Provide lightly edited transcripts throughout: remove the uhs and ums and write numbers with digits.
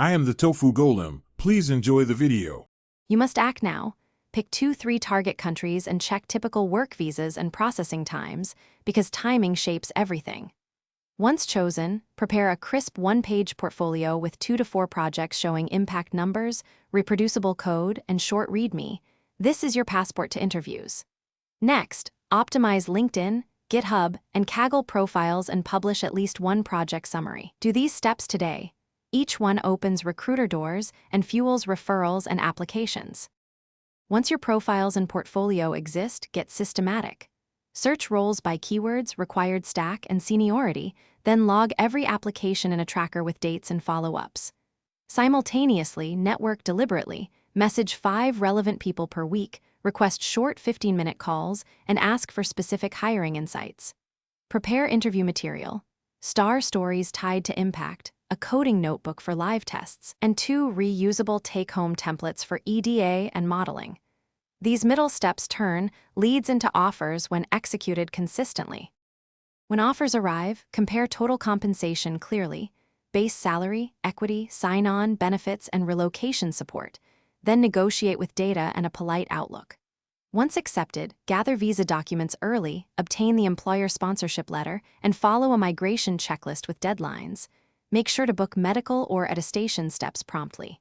I am the Tofu Golem. Please enjoy the video. You must act now. Pick 2-3 target countries and check typical work visas and processing times, because timing shapes everything. Once chosen, prepare a crisp one-page portfolio with 2 to 4 projects showing impact numbers, reproducible code, and short README. This is your passport to interviews. Next, optimize LinkedIn, GitHub, and Kaggle profiles and publish at least one project summary. Do these steps today. Each one opens recruiter doors and fuels referrals and applications. Once your profiles and portfolio exist, get systematic. Search roles by keywords, required stack, and seniority, then log every application in a tracker with dates and follow-ups. Simultaneously, network deliberately, message 5 relevant people per week, request short 15-minute calls, and ask for specific hiring insights. Prepare interview material. Star stories tied to impact, a coding notebook for live tests, and 2 reusable take-home templates for EDA and modeling. These middle steps turn leads into offers when executed consistently. When offers arrive, compare total compensation clearly, base salary, equity, sign-on, benefits, and relocation support, then negotiate with data and a polite outlook. Once accepted, gather visa documents early, obtain the employer sponsorship letter, and follow a migration checklist with deadlines. Make sure to book medical or attestation steps promptly.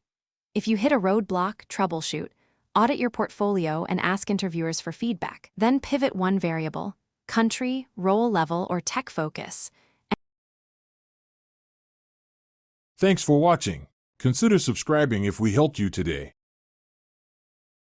If you hit a roadblock, troubleshoot, audit your portfolio and ask interviewers for feedback. Then pivot one variable, country, role level, or tech focus. Thanks for watching. Consider subscribing if we helped you today.